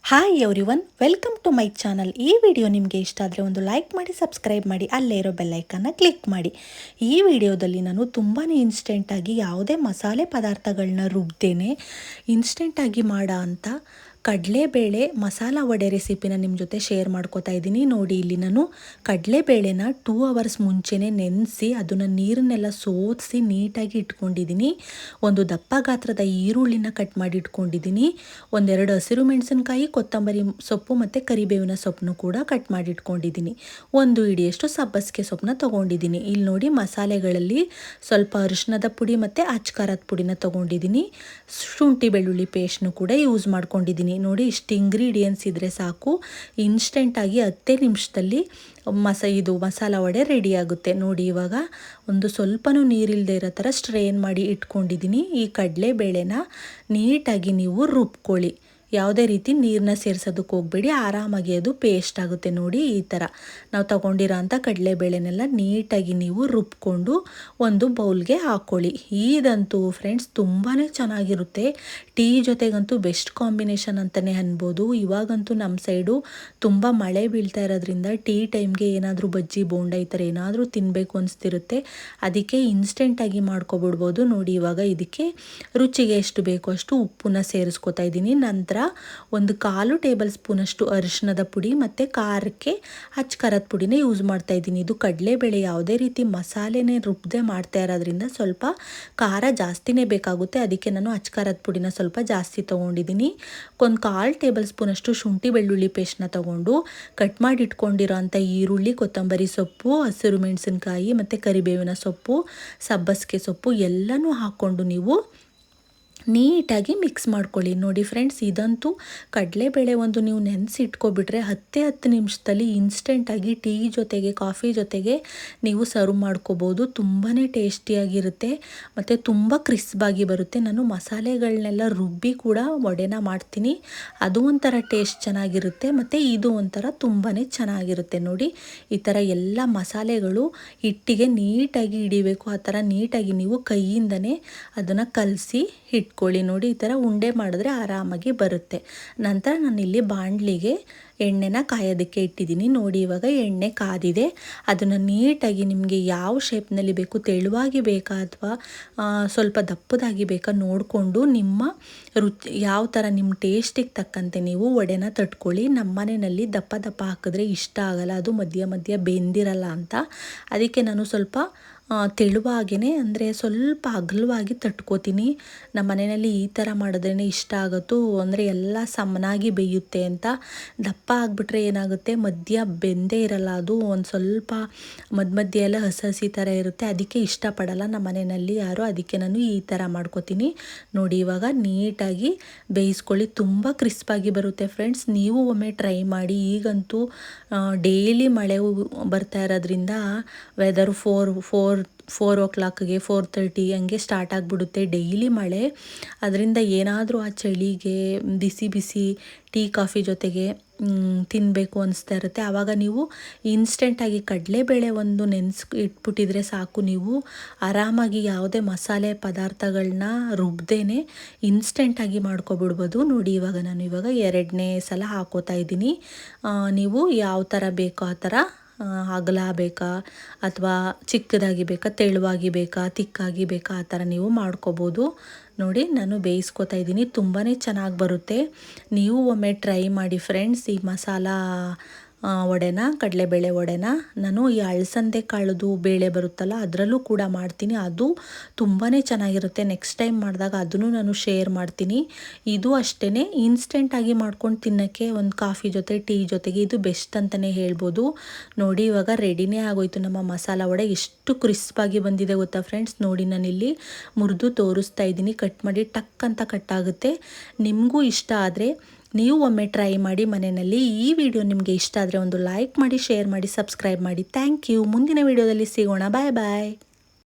Hi everyone, welcome to my channel. ಈ video ನಿಮಗೆ ಇಷ್ಟ ಆದರೆ ಒಂದು ಲೈಕ್ ಮಾಡಿ, ಸಬ್ಸ್ಕ್ರೈಬ್ ಮಾಡಿ, ಅಲ್ಲೇ ಇರೋ ಬೆಲ್ಲೈಕನ್ನ ಕ್ಲಿಕ್ ಮಾಡಿ. ಈ ವಿಡಿಯೋದಲ್ಲಿ ನಾನು ತುಂಬಾ ಇನ್ಸ್ಟೆಂಟಾಗಿ ಯಾವುದೇ ಮಸಾಲೆ ಪದಾರ್ಥಗಳನ್ನ ರುಬ್ದೇನೆ ಇನ್ಸ್ಟೆಂಟಾಗಿ ಮಾಡೋ ಅಂಥ ಕಡಲೆಬೇಳೆ ಮಸಾಲ ವಡೆ ರೆಸಿಪಿನ ನಿಮ್ಮ ಜೊತೆ ಶೇರ್ ಮಾಡ್ಕೋತಾ ಇದ್ದೀನಿ. ನೋಡಿ, ಇಲ್ಲಿ ನಾನು ಕಡಲೆಬೇಳೆನ 2 ಅವರ್ಸ್ ಮುಂಚೆನೇ ನೆನೆಸಿ ಅದನ್ನು ನೀರನ್ನೆಲ್ಲ ಸೋಸಿ ನೀಟಾಗಿ ಇಟ್ಕೊಂಡಿದ್ದೀನಿ. ಒಂದು ದಪ್ಪ ಗಾತ್ರದ ಈರುಳ್ಳಿನ ಕಟ್ ಮಾಡಿ ಇಟ್ಕೊಂಡಿದ್ದೀನಿ. ಒಂದೆರಡು ಹಸಿರು ಮೆಣಸಿನಕಾಯಿ, ಕೊತ್ತಂಬರಿ ಸೊಪ್ಪು ಮತ್ತು ಕರಿಬೇವಿನ ಸೊಪ್ಪನ್ನು ಕೂಡ ಕಟ್ ಮಾಡಿ ಇಟ್ಕೊಂಡಿದ್ದೀನಿ. ಒಂದು ಹಿಡಿಯಷ್ಟು ಸಬ್ಬಸಿಗೆ ಸೊಪ್ಪನ್ನ ತೊಗೊಂಡಿದ್ದೀನಿ. ಇಲ್ಲಿ ನೋಡಿ, ಮಸಾಲೆಗಳಲ್ಲಿ ಸ್ವಲ್ಪ ಅರಿಶಿಣದ ಪುಡಿ ಮತ್ತು ಅಚ್ಕಾರದ ಪುಡಿನ ತೊಗೊಂಡಿದ್ದೀನಿ. ಶುಂಠಿ ಬೆಳ್ಳುಳ್ಳಿ ಪೇಸ್ಟ್ನು ಕೂಡ ಯೂಸ್ ಮಾಡ್ಕೊಂಡಿದ್ದೀನಿ. ನೋಡಿ, ಇಷ್ಟು ಇಂಗ್ರೀಡಿಯೆಂಟ್ಸ್ ಇದ್ದರೆ ಸಾಕು, ಇನ್ಸ್ಟೆಂಟಾಗಿ 10 ನಿಮಿಷದಲ್ಲಿ ಇದು ಮಸಾಲ ವಡೆ ರೆಡಿ ಆಗುತ್ತೆ. ನೋಡಿ, ಇವಾಗ ಒಂದು ಸ್ವಲ್ಪನೂ ನೀರಿಲ್ಲದೆ ಇರೋ ಥರ ಸ್ಟ್ರೈನ್ ಮಾಡಿ ಇಟ್ಕೊಂಡಿದ್ದೀನಿ. ಈ ಕಡಲೆಬೇಳೆನ ನೀಟಾಗಿ ನೀವು ರುಬ್ಕೊಳ್ಳಿ. ಯಾವುದೇ ರೀತಿ ನೀರನ್ನ ಸೇರಿಸೋದಕ್ಕೆ ಹೋಗಬೇಡಿ, ಆರಾಮಾಗಿ ಅದು ಪೇಸ್ಟ್ ಆಗುತ್ತೆ. ನೋಡಿ, ಈ ಥರ ನಾವು ತೊಗೊಂಡಿರೋ ಅಂಥ ಕಡಲೆಬೇಳೆನೆಲ್ಲ ನೀಟಾಗಿ ನೀವು ರುಬ್ಕೊಂಡು ಒಂದು ಬೌಲ್ಗೆ ಹಾಕ್ಕೊಳ್ಳಿ. ಇದಂತೂ ಫ್ರೆಂಡ್ಸ್ ತುಂಬಾ ಚೆನ್ನಾಗಿರುತ್ತೆ. ಟೀ ಜೊತೆಗಂತೂ ಬೆಸ್ಟ್ ಕಾಂಬಿನೇಷನ್ ಅಂತಲೇ ಅನ್ಬೋದು. ಇವಾಗಂತೂ ನಮ್ಮ ಸೈಡು ತುಂಬ ಮಳೆ ಬೀಳ್ತಾ ಇರೋದ್ರಿಂದ ಟೀ ಟೈಮ್ಗೆ ಏನಾದರೂ ಬಜ್ಜಿ ಬೋಂಡ ಈ ಥರ ಏನಾದರೂ ತಿನ್ನಬೇಕು ಅನಿಸ್ತಿರುತ್ತೆ. ಅದಕ್ಕೆ ಇನ್ಸ್ಟೆಂಟಾಗಿ ಮಾಡ್ಕೊಬಿಡ್ಬೋದು. ನೋಡಿ, ಇವಾಗ ಇದಕ್ಕೆ ರುಚಿಗೆ ಎಷ್ಟು ಬೇಕೋ ಅಷ್ಟು ಉಪ್ಪನ್ನ ಸೇರಿಸ್ಕೊತಾ ಇದ್ದೀನಿ. ನಂತರ ಒಂದು 1/4 ಟೇಬಲ್ ಸ್ಪೂನಷ್ಟು ಅರಿಶಿಣದ ಪುಡಿ ಮತ್ತು ಖಾರಕ್ಕೆ ಅಚ್ಕಾರದ ಪುಡಿನ ಯೂಸ್ ಮಾಡ್ತಾ ಇದ್ದೀನಿ. ಇದು ಕಡಲೆಬೇಳೆ ಯಾವುದೇ ರೀತಿ ಮಸಾಲೆನೇ ರುಬ್ಬದೆ ಮಾಡ್ತಾ ಇರೋದ್ರಿಂದ ಸ್ವಲ್ಪ ಖಾರ ಜಾಸ್ತಿನೇ ಬೇಕಾಗುತ್ತೆ. ಅದಕ್ಕೆ ನಾನು ಅಚ್ಕಾರದ ಪುಡಿನ ಸ್ವಲ್ಪ ಜಾಸ್ತಿ ತೊಗೊಂಡಿದ್ದೀನಿ. ಒಂದು 1/4 ಟೇಬಲ್ ಸ್ಪೂನಷ್ಟು ಶುಂಠಿ ಬೆಳ್ಳುಳ್ಳಿ ಪೇಸ್ಟ್ನ ತೊಗೊಂಡು ಕಟ್ ಮಾಡಿ ಇಟ್ಕೊಂಡಿರೋ ಅಂಥ ಈರುಳ್ಳಿ, ಕೊತ್ತಂಬರಿ ಸೊಪ್ಪು, ಹಸಿರು ಮೆಣಸಿನಕಾಯಿ ಮತ್ತು ಕರಿಬೇವಿನ ಸೊಪ್ಪು, ಸಬ್ಬಸಿಗೆ ಸೊಪ್ಪು ಎಲ್ಲನೂ ಹಾಕ್ಕೊಂಡು ನೀವು ನೀಟಾಗಿ ಮಿಕ್ಸ್ ಮಾಡ್ಕೊಳ್ಳಿ. ನೋಡಿ ಫ್ರೆಂಡ್ಸ್, ಇದಂತೂ ಕಡಲೆಬೇಳೆ ಒಂದು ನೀವು ನೆನೆಸಿ ಇಟ್ಕೊಬಿಟ್ರೆ 10 ನಿಮಿಷದಲ್ಲಿ ಇನ್ಸ್ಟೆಂಟಾಗಿ ಟೀ ಜೊತೆಗೆ, ಕಾಫಿ ಜೊತೆಗೆ ನೀವು ಸರ್ವ್ ಮಾಡ್ಕೋಬೋದು. ತುಂಬಾ ಟೇಸ್ಟಿಯಾಗಿರುತ್ತೆ ಮತ್ತು ತುಂಬ ಕ್ರಿಸ್ಪಾಗಿ ಬರುತ್ತೆ. ನಾನು ಮಸಾಲೆಗಳನ್ನೆಲ್ಲ ರುಬ್ಬಿ ಕೂಡ ವಡೆನ ಮಾಡ್ತೀನಿ. ಅದು ಒಂಥರ ಟೇಸ್ಟ್ ಚೆನ್ನಾಗಿರುತ್ತೆ ಮತ್ತು ಇದು ಒಂಥರ ತುಂಬಾ ಚೆನ್ನಾಗಿರುತ್ತೆ. ನೋಡಿ, ಈ ಥರ ಎಲ್ಲ ಮಸಾಲೆಗಳು ಹಿಟ್ಟಿಗೆ ನೀಟಾಗಿ ಹಿಡಿಬೇಕು. ಆ ಥರ ನೀಟಾಗಿ ನೀವು ಕೈಯಿಂದನೇ ಅದನ್ನು ಕಲಸಿ ಇಟ್ಕೊಳ್ಳಿ. ನೋಡಿ, ಈ ಥರ ಉಂಡೆ ಮಾಡಿದ್ರೆ ಆರಾಮಾಗಿ ಬರುತ್ತೆ. ನಂತರ ನಾನಿಲ್ಲಿ ಬಾಣಲಿಗೆ ಎಣ್ಣೆನ ಕಾಯೋದಕ್ಕೆ ಇಟ್ಟಿದ್ದೀನಿ. ನೋಡಿ, ಇವಾಗ ಎಣ್ಣೆ ಕಾದಿದೆ. ಅದನ್ನು ನೀಟಾಗಿ ನಿಮಗೆ ಯಾವ ಶೇಪ್ನಲ್ಲಿ ಬೇಕು, ತೆಳುವಾಗಿ ಬೇಕಾ ಅಥವಾ ಸ್ವಲ್ಪ ದಪ್ಪದಾಗಿ ಬೇಕಾ ನೋಡಿಕೊಂಡು ನಿಮ್ಮ ರುಚಿ ಯಾವ ಥರ ನಿಮ್ಮ ಟೇಸ್ಟಿಗೆ ತಕ್ಕಂತೆ ನೀವು ವಡೆನ ತಟ್ಕೊಳ್ಳಿ. ನಮ್ಮ ಮನೆಯಲ್ಲಿ ದಪ್ಪ ದಪ್ಪ ಹಾಕಿದ್ರೆ ಇಷ್ಟ ಆಗಲ್ಲ, ಅದು ಮಧ್ಯ ಮಧ್ಯ ಬೆಂದಿರಲ್ಲ ಅಂತ. ಅದಕ್ಕೆ ನಾನು ಸ್ವಲ್ಪ ತೆಳುವಾಗೇ ಅಂದರೆ ಸ್ವಲ್ಪ ಅಗಲವಾಗಿ ತಟ್ಕೋತೀನಿ. ನಮ್ಮ ಮನೆಯಲ್ಲಿ ಈ ಥರ ಮಾಡಿದ್ರೇ ಇಷ್ಟ ಆಗುತ್ತೋ, ಅಂದರೆ ಎಲ್ಲ ಸಮನಾಗಿ ಬೇಯುತ್ತೆ ಅಂತ. ದಪ್ಪ ಆಗಿಬಿಟ್ರೆ ಏನಾಗುತ್ತೆ, ಮಧ್ಯ ಬೆಂದೇ ಇರಲ್ಲ, ಅದು ಒಂದು ಸ್ವಲ್ಪ ಮಧ್ಯ ಎಲ್ಲ ಹಸಿ ಥರ ಇರುತ್ತೆ. ಅದಕ್ಕೆ ಇಷ್ಟಪಡಲ್ಲ ನಮ್ಮ ಮನೆಯಲ್ಲಿ ಯಾರು. ಅದಕ್ಕೆ ನಾನು ಈ ಥರ ಮಾಡ್ಕೋತೀನಿ. ನೋಡಿ, ಇವಾಗ ನೀಟಾಗಿ ಬೇಯಿಸ್ಕೊಳ್ಳಿ. ತುಂಬ ಕ್ರಿಸ್ಪಾಗಿ ಬರುತ್ತೆ ಫ್ರೆಂಡ್ಸ್. ನೀವು ಒಮ್ಮೆ ಟ್ರೈ ಮಾಡಿ. ಈಗಂತೂ ಡೈಲಿ ಮಳೆ ಬರ್ತಾ ಇರೋದ್ರಿಂದ ವೆದರು 4 o'clockಗೆ 4:30 ಹಂಗೆ ಸ್ಟಾರ್ಟ್ ಆಗಿಬಿಡುತ್ತೆ ಡೈಲಿ ಮಳೆ. ಅದರಿಂದ ಏನಾದರೂ ಆ ಚಳಿಗೆ ಬಿಸಿ ಬಿಸಿ ಟೀ ಕಾಫಿ ಜೊತೆಗೆ ತಿನ್ನಬೇಕು ಅನಿಸ್ತಾ ಇರುತ್ತೆ. ಆವಾಗ ನೀವು ಇನ್ಸ್ಟೆಂಟಾಗಿ ಕಡಲೆಬೇಳೆ ಒಂದು ಇಟ್ಬಿಟ್ಟಿದ್ರೆ ಸಾಕು. ನೀವು ಆರಾಮಾಗಿ ಯಾವುದೇ ಮಸಾಲೆ ಪದಾರ್ಥಗಳನ್ನ ರುಬ್ದೇನೆ ಇನ್ಸ್ಟೆಂಟಾಗಿ ಮಾಡ್ಕೊಬಿಡ್ಬೋದು. ನೋಡಿ, ಇವಾಗ ನಾನು 2ನೇ ಸಲ ಹಾಕೋತಾ ಇದ್ದೀನಿ. ನೀವು ಯಾವ ಥರ ಬೇಕೋ ಆ ಥರ ಅಗಲ ಬೇಕಾ ಅಥವಾ ಚಿಕ್ಕದಾಗಿ ಬೇಕಾ, ತೆಳುವಾಗಿ ಬೇಕಾ, ತಿಕ್ಕಾಗಿ ಬೇಕಾ, ಆ ಥರ ನೀವು ಮಾಡ್ಕೋಬೋದು. ನೋಡಿ, ನಾನು ಬೇಯಿಸ್ಕೊತಾ ಇದ್ದೀನಿ. ತುಂಬಾ ಚೆನ್ನಾಗಿ ಬರುತ್ತೆ. ನೀವು ಒಮ್ಮೆ ಟ್ರೈ ಮಾಡಿ ಫ್ರೆಂಡ್ಸ್. ಈ ಮಸಾಲ ವಡೆನ, ಕಡಲೆಬೇಳೆ ವಡೆನ ನಾನು ಈ ಅಳಸಂದೆ ಕಾಳದು ಬೇಳೆ ಬರುತ್ತಲ್ಲ ಅದರಲ್ಲೂ ಕೂಡ ಮಾಡ್ತೀನಿ. ಅದು ತುಂಬಾ ಚೆನ್ನಾಗಿರುತ್ತೆ. ನೆಕ್ಸ್ಟ್ ಟೈಮ್ ಮಾಡಿದಾಗ ಅದನ್ನು ನಾನು ಶೇರ್ ಮಾಡ್ತೀನಿ. ಇದು ಅಷ್ಟೇ ಇನ್ಸ್ಟೆಂಟಾಗಿ ಮಾಡ್ಕೊಂಡು ತಿನ್ನೋಕ್ಕೆ ಒಂದು ಕಾಫಿ ಜೊತೆ, ಟೀ ಜೊತೆಗೆ ಇದು ಬೆಸ್ಟ್ ಅಂತಲೇ ಹೇಳ್ಬೋದು. ನೋಡಿ, ಇವಾಗ ರೆಡಿನೇ ಆಗೋಯ್ತು ನಮ್ಮ ಮಸಾಲ ವಡೆ. ಎಷ್ಟು ಕ್ರಿಸ್ಪಾಗಿ ಬಂದಿದೆ ಗೊತ್ತಾ ಫ್ರೆಂಡ್ಸ್. ನೋಡಿ, ನಾನಿಲ್ಲಿ ಮುರಿದು ತೋರಿಸ್ತಾ ಇದ್ದೀನಿ. ಕಟ್ ಮಾಡಿ ಟಕ್ ಅಂತ ಕಟ್ ಆಗುತ್ತೆ. ನಿಮಗೂ ಇಷ್ಟ ಆದರೆ ನೀವು ಒಮ್ಮೆ ಟ್ರೈ ಮಾಡಿ ಮನೆಯಲ್ಲಿ. ಈ ವಿಡಿಯೋ ನಿಮಗೆ ಇಷ್ಟ ಆದರೆ ಒಂದು ಲೈಕ್ ಮಾಡಿ, ಶೇರ್ ಮಾಡಿ, ಸಬ್ಸ್ಕ್ರೈಬ್ ಮಾಡಿ. Thank you. ಮುಂದಿನ ವಿಡಿಯೋದಲ್ಲಿ ಸಿಗೋಣ. ಬಾಯ್ ಬಾಯ್.